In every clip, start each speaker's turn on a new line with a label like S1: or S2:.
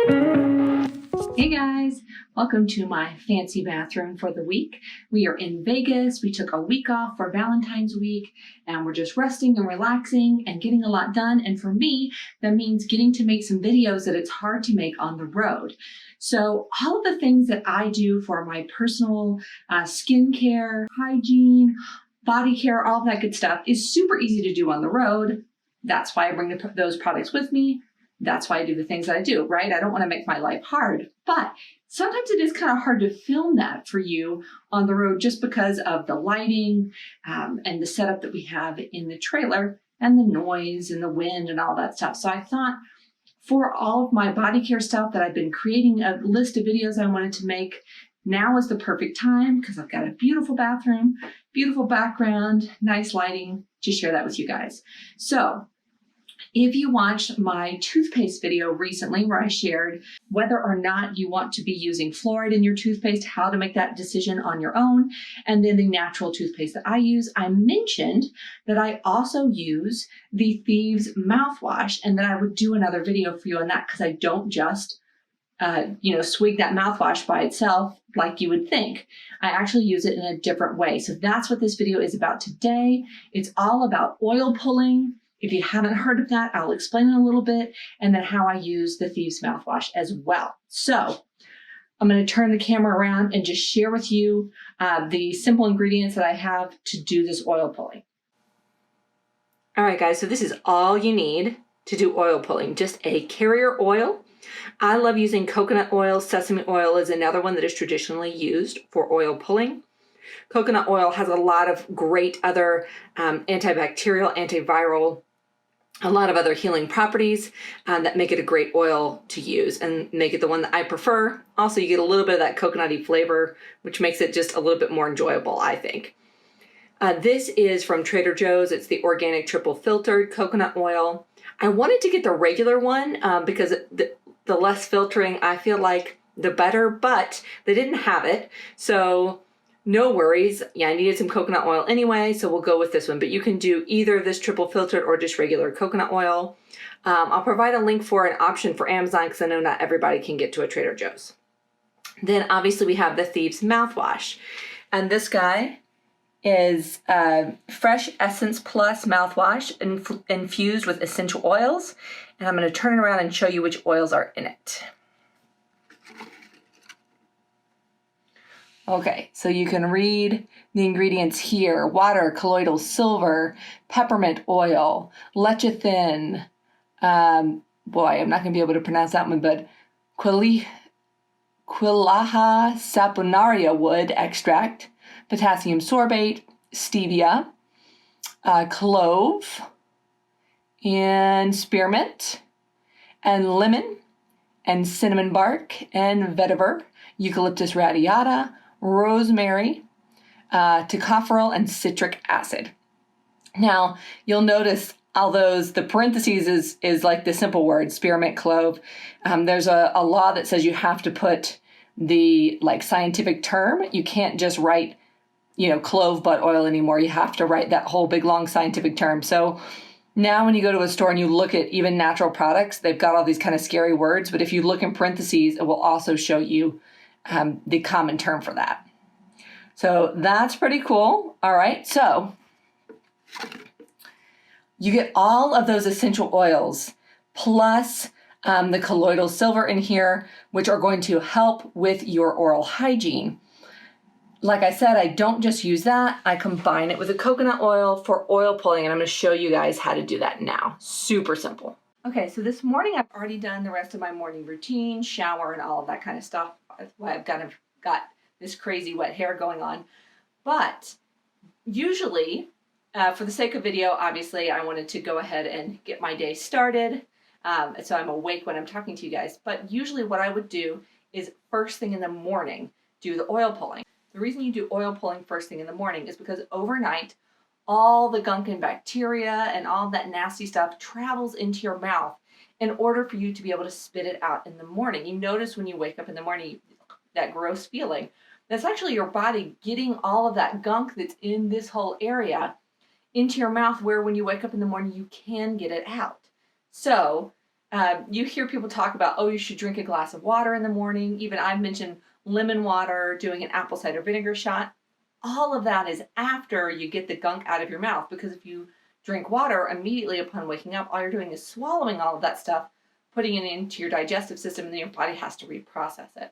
S1: Hey guys, welcome to my fancy bathroom for the week. We are in Vegas. We took a week off for Valentine's week and we're just resting and relaxing and getting a lot done. And for me, that means getting to make some videos that it's hard to make on the road. So all of the things that I do for my personal skincare, hygiene, body care, all that good stuff is super easy to do on the road. That's why I bring those products with me. That's why I do the things that I do, right? I don't want to make my life hard, but sometimes it is kind of hard to film that for you on the road just because of the lighting and the setup that we have in the trailer and the noise and the wind and all that stuff. So I thought for all of my body care stuff that I've been creating a list of videos I wanted to make, now is the perfect time because I've got a beautiful bathroom, beautiful background, nice lighting to share that with you guys. So if you watched my toothpaste video recently where I shared whether or not you want to be using fluoride in your toothpaste, how to make that decision on your own, and then the natural toothpaste that I use, I mentioned that I also use the Thieves mouthwash and that I would do another video for you on that because I don't just swig that mouthwash by itself like you would think. I actually use it in a different way. So that's what this video is about today. It's all about oil pulling. If you haven't heard of that, I'll explain it a little bit, and then how I use the Thieves mouthwash as well. So I'm going to turn the camera around and just share with you the simple ingredients that I have to do this oil pulling. All right, guys, so this is all you need to do oil pulling, just a carrier oil. I love using coconut oil. Sesame oil is another one that is traditionally used for oil pulling. Coconut oil has a lot of great other antibacterial, antiviral, a lot of other healing properties that make it a great oil to use and make it the one that I prefer. Also, you get a little bit of that coconutty flavor, which makes it just a little bit more enjoyable, I think. This is from Trader Joe's. It's the organic triple filtered coconut oil. I wanted to get the regular one because the less filtering, I feel like, the better, but they didn't have it. So no worries. Yeah, I needed some coconut oil anyway, so we'll go with this one. But you can do either this triple filtered or just regular coconut oil. I'll provide a link for an option for Amazon because I know not everybody can get to a Trader Joe's. Then obviously we have the Thieves mouthwash. And this guy is Fresh Essence Plus mouthwash infused with essential oils. And I'm going to turn it around and show you which oils are in it. Okay, so you can read the ingredients here. Water, colloidal silver, peppermint oil, lecithin, boy, I'm not going to be able to pronounce that one, but Quillaha saponaria wood extract, potassium sorbate, stevia, clove, and spearmint, and lemon, and cinnamon bark, and vetiver, eucalyptus radiata, rosemary, tocopherol, and citric acid. Now, you'll notice all those, the parentheses is like the simple word, spearmint, clove. There's a law that says you have to put the scientific term. You can't just write, clove butt oil anymore. You have to write that whole big long scientific term. So now when you go to a store and you look at even natural products, they've got all these kind of scary words, but if you look in parentheses, it will also show you the common term for that. So that's pretty cool. All right, so you get all of those essential oils plus the colloidal silver in here, which are going to help with your oral hygiene. Like I said, I don't just use that. I combine it with a coconut oil for oil pulling, and I'm going to show you guys how to do that now. Super simple. Okay, so this morning I've already done the rest of my morning routine, shower, and all of that kind of stuff. That's why I've got this crazy wet hair going on. But usually, for the sake of video, obviously, I wanted to go ahead and get my day started. So I'm awake when I'm talking to you guys. But usually what I would do is first thing in the morning, do the oil pulling. The reason you do oil pulling first thing in the morning is because overnight, all the gunk and bacteria and all that nasty stuff travels into your mouth in order for you to be able to spit it out in the morning. You notice when you wake up in the morning, that gross feeling. That's actually your body getting all of that gunk that's in this whole area into your mouth, where when you wake up in the morning, you can get it out. So You hear people talk about, oh, you should drink a glass of water in the morning. Even I've mentioned lemon water, doing an apple cider vinegar shot. All of that is after you get the gunk out of your mouth, because if you drink water immediately upon waking up, all you're doing is swallowing all of that stuff, putting it into your digestive system, and then your body has to reprocess it.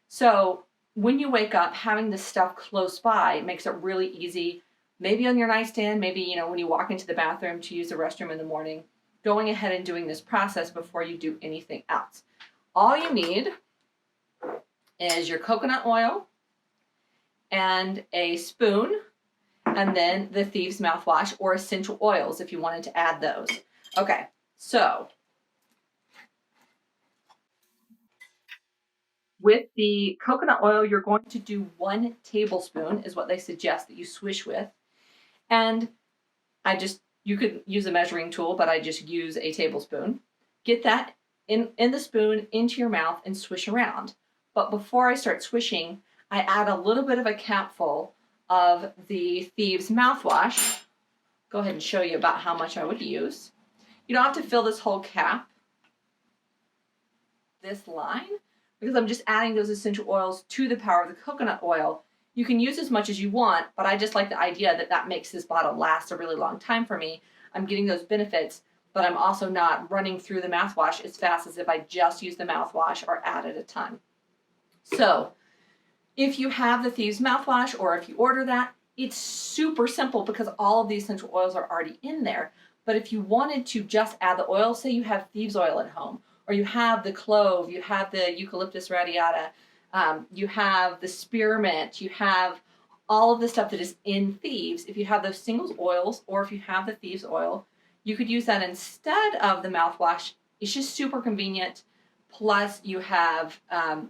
S1: So when you wake up, having this stuff close by makes it really easy, maybe on your nightstand, maybe, when you walk into the bathroom to use the restroom in the morning, going ahead and doing this process before you do anything else. All you need is your coconut oil and a spoon, and then the Thieves mouthwash or essential oils if you wanted to add those. Okay, so with the coconut oil, you're going to do 1 tablespoon is what they suggest that you swish with. And you could use a measuring tool, but I just use a tablespoon. Get that in the spoon into your mouth and swish around. But before I start swishing, I add a little bit of a capful of the Thieves mouthwash. Go ahead and show you about how much I would use. You don't have to fill this whole cap, this line, because I'm just adding those essential oils to the power of the coconut oil. You can use as much as you want, but I just like the idea that that makes this bottle last a really long time for me. I'm getting those benefits, but I'm also not running through the mouthwash as fast as if I just use the mouthwash or added a ton. So if you have the Thieves mouthwash, or if you order that, it's super simple because all of these essential oils are already in there. But if you wanted to just add the oil, say you have Thieves oil at home, or you have the clove, you have the eucalyptus radiata, you have the spearmint, you have all of the stuff that is in Thieves. If you have those singles oils, or if you have the Thieves oil, you could use that instead of the mouthwash. It's just super convenient. Plus you have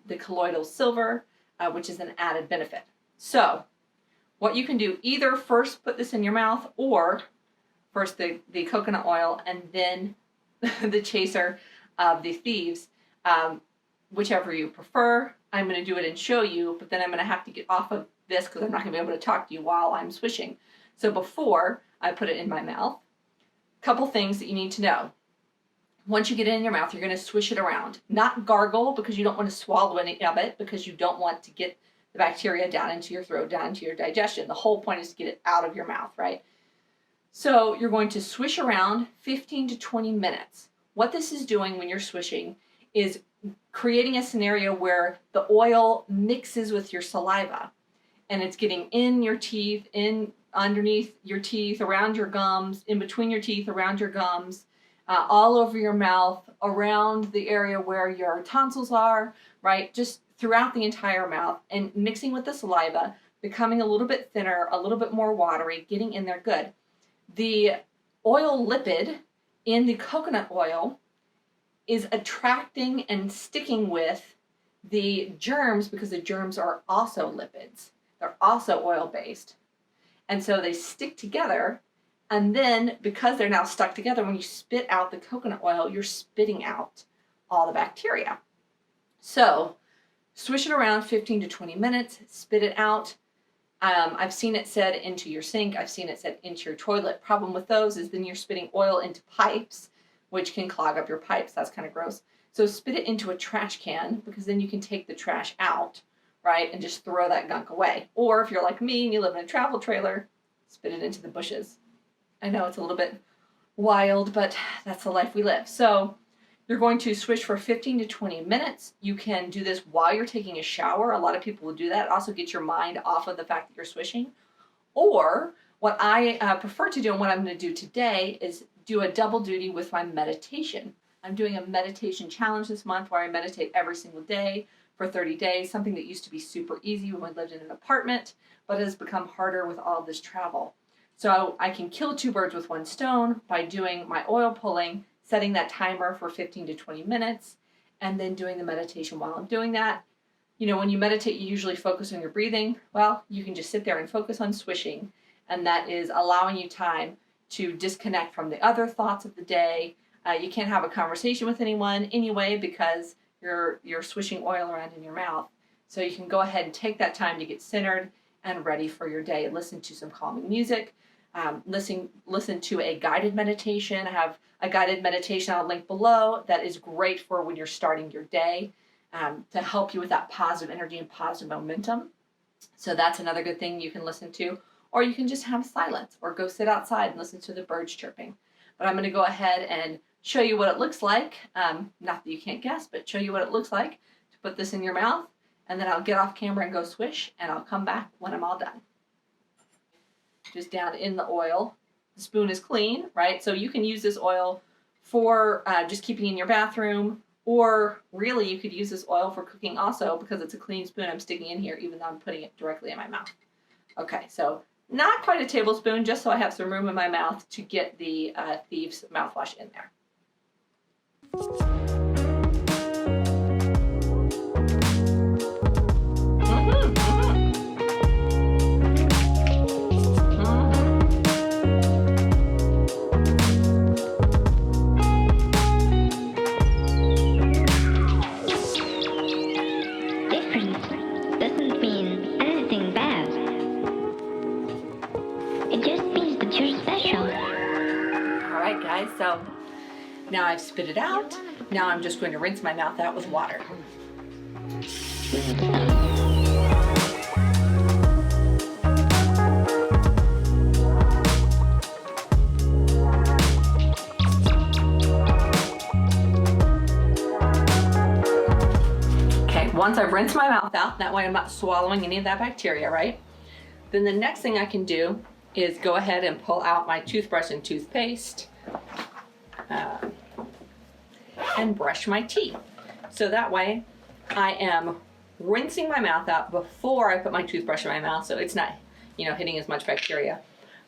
S1: the colloidal silver, which is an added benefit. So what you can do, either first put this in your mouth, or first the coconut oil and then the chaser of the Thieves, whichever you prefer. I'm going to do it and show you, but then I'm going to have to get off of this because I'm not going to be able to talk to you while I'm swishing. So before I put it in my mouth, a couple things that you need to know. Once you get it in your mouth, you're going to swish it around. Not gargle, because you don't want to swallow any of it, because you don't want to get the bacteria down into your throat, down into your digestion. The whole point is to get it out of your mouth, right? So you're going to swish around 15 to 20 minutes. What this is doing when you're swishing is creating a scenario where the oil mixes with your saliva, and it's getting in your teeth, in underneath your teeth, around your gums, in between your teeth, around your gums, all over your mouth, around the area where your tonsils are, right? Just throughout the entire mouth, and mixing with the saliva, becoming a little bit thinner, a little bit more watery, getting in there good. The oil lipid in the coconut oil is attracting and sticking with the germs, because the germs are also lipids. They're also oil-based. And so they stick together, and then because they're now stuck together, when you spit out the coconut oil, you're spitting out all the bacteria. So swish it around 15 to 20 minutes, spit it out. I've seen it said into your sink. I've seen it said into your toilet. Problem with those is then you're spitting oil into pipes, which can clog up your pipes. That's kind of gross. So spit it into a trash can, because then you can take the trash out, right, and just throw that gunk away. Or if you're like me and you live in a travel trailer, spit it into the bushes. I know it's a little bit wild, but that's the life we live. So you're going to swish for 15 to 20 minutes. You can do this while you're taking a shower. A lot of people will do that. Also get your mind off of the fact that you're swishing. Or what I prefer to do, and what I'm going to do today, is do a double duty with my meditation. I'm doing a meditation challenge this month where I meditate every single day for 30 days, something that used to be super easy when we lived in an apartment, but has become harder with all this travel. So I can kill 2 birds with 1 stone by doing my oil pulling, setting that timer for 15 to 20 minutes, and then doing the meditation while I'm doing that. You know, when you meditate, you usually focus on your breathing. Well, you can just sit there and focus on swishing, and that is allowing you time to disconnect from the other thoughts of the day. You can't have a conversation with anyone anyway because you're swishing oil around in your mouth. So you can go ahead and take that time to get centered and ready for your day and listen to some calming music. listen to a guided meditation. I have a guided meditation I'll link below that is great for when you're starting your day, to help you with that positive energy and positive momentum. So that's another good thing you can listen to. Or you can just have silence or go sit outside and listen to the birds chirping. But I'm going to go ahead and show you what it looks like. Not that you can't guess, but show you what it looks like to put this in your mouth. And then I'll get off camera and go swish, and I'll come back when I'm all done. Just down in the oil. The spoon is clean, right? So you can use this oil for just keeping in your bathroom, or really you could use this oil for cooking also, because it's a clean spoon I'm sticking in here, even though I'm putting it directly in my mouth. Okay, so not quite a tablespoon, just so I have some room in my mouth to get the Thieves mouthwash in there. So now I've spit it out. Now I'm just going to rinse my mouth out with water. Okay, once I've rinsed my mouth out, that way I'm not swallowing any of that bacteria, right? Then the next thing I can do is go ahead and pull out my toothbrush and toothpaste. And brush my teeth. So that way I am rinsing my mouth out before I put my toothbrush in my mouth, so it's not, hitting as much bacteria.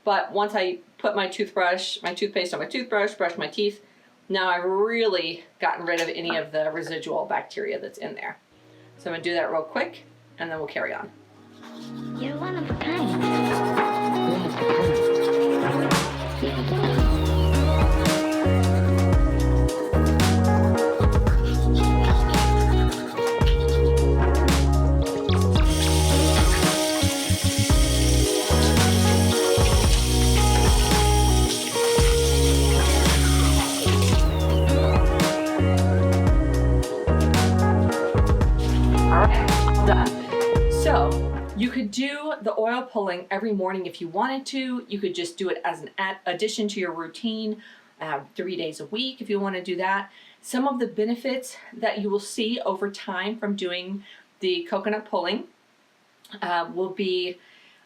S1: But once I put my toothpaste on my toothbrush, brush my teeth, now I've really gotten rid of any of the residual bacteria that's in there. So I'm gonna do that real quick, and then we'll carry on.
S2: You're one of a kind.
S1: You could do the oil pulling every morning if you wanted to. You could just do it as an addition to your routine 3 days a week if you want to do that. Some of the benefits that you will see over time from doing the coconut pulling will be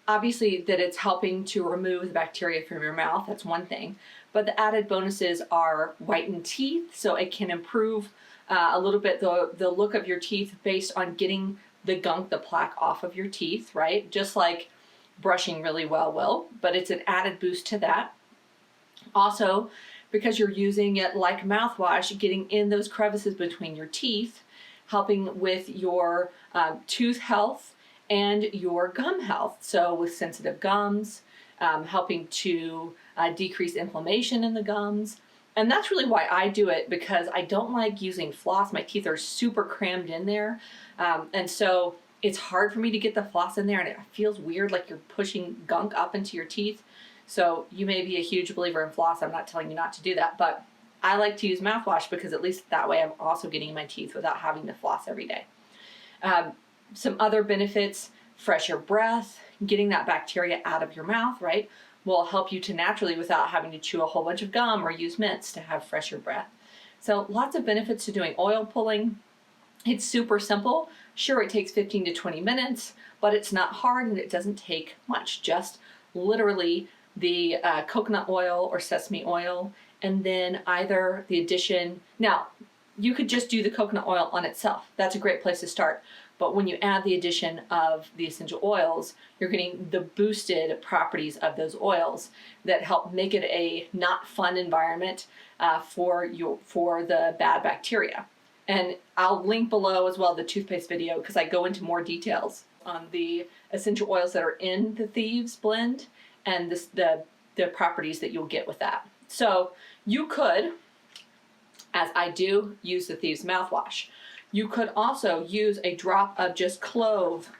S1: obviously that it's helping to remove the bacteria from your mouth. That's one thing. But the added bonuses are whitened teeth, so it can improve a little bit the look of your teeth based on getting the gunk, the plaque off of your teeth, right? Just like brushing really well will, but it's an added boost to that. Also, because you're using it like mouthwash, getting in those crevices between your teeth, helping with your tooth health and your gum health. So with sensitive gums, helping to decrease inflammation in the gums. And that's really why I do it, because I don't like using floss. My teeth are super crammed in there. And so it's hard for me to get the floss in there, and it feels weird, like you're pushing gunk up into your teeth. So you may be a huge believer in floss. I'm not telling you not to do that, but I like to use mouthwash because at least that way I'm also getting in my teeth without having to floss every day. Some other benefits, fresher breath, getting that bacteria out of your mouth, right, will help you to naturally, without having to chew a whole bunch of gum or use mints, to have fresher breath. So lots of benefits to doing oil pulling. It's super simple. Sure, it takes 15 to 20 minutes, but it's not hard and it doesn't take much. Just literally the coconut oil or sesame oil, and then either the addition. Now, you could just do the coconut oil on itself. That's a great place to start. But when you add the addition of the essential oils, you're getting the boosted properties of those oils that help make it a not fun environment for the bad bacteria. And I'll link below as well the toothpaste video, because I go into more details on the essential oils that are in the Thieves blend and the properties that you'll get with that. So you could, as I do, use the Thieves mouthwash. You could also use a drop of just clove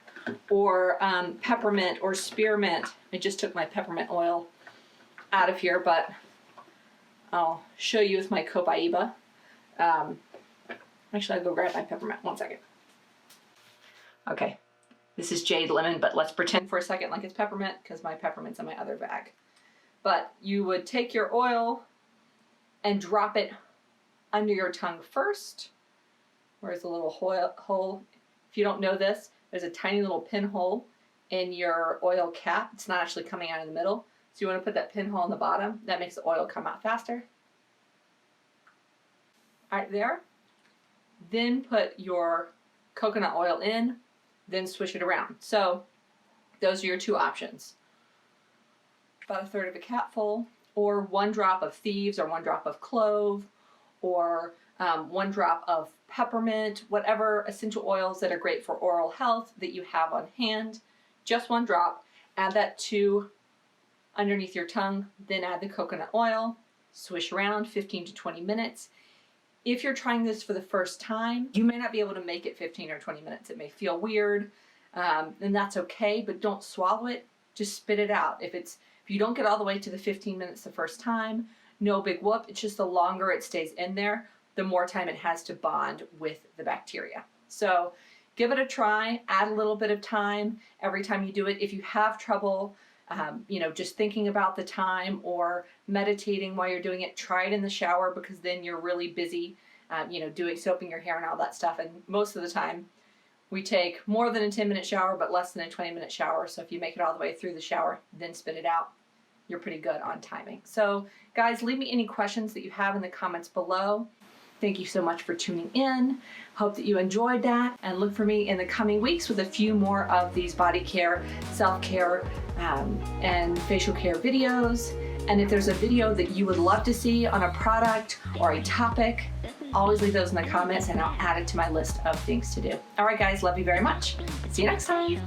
S1: or peppermint or spearmint. I just took my peppermint oil out of here, but I'll show you with my Copaiba. Actually, I'll go grab my peppermint. 1 second. Okay, this is jade lemon, but let's pretend for a second like it's peppermint because my peppermint's in my other bag. But you would take your oil and drop it under your tongue first. Where's the little hole? If you don't know this, there's a tiny little pinhole in your oil cap. It's not actually coming out in the middle. So you want to put that pinhole in the bottom. That makes the oil come out faster. Right there. Then put your coconut oil in, then swish it around. So those are your two options. About 1/3 of a capful, or 1 drop of Thieves, or 1 drop of clove, or 1 drop of peppermint, whatever essential oils that are great for oral health that you have on hand. Just 1 drop. Add that to underneath your tongue, then add the coconut oil, swish around 15 to 20 minutes. If you're trying this for the first time, you may not be able to make it 15 or 20 minutes. It may feel weird, and that's okay, but don't swallow it. Just spit it out. If you don't get all the way to the 15 minutes the first time, no big whoop. It's just the longer it stays in there, the more time it has to bond with the bacteria. So give it a try. Add a little bit of time every time you do it. If you have trouble, just thinking about the time or meditating while you're doing it, try it in the shower, because then you're really busy, soaping your hair and all that stuff. And most of the time we take more than a 10-minute shower, but less than a 20-minute shower. So if you make it all the way through the shower, then spit it out, you're pretty good on timing. So guys, leave me any questions that you have in the comments below. Thank you so much for tuning in. Hope that you enjoyed that, and look for me in the coming weeks with a few more of these body care, self-care, and facial care videos. And if there's a video that you would love to see on a product or a topic, always leave those in the comments and I'll add it to my list of things to do. All right, guys, love you very much. See you next time.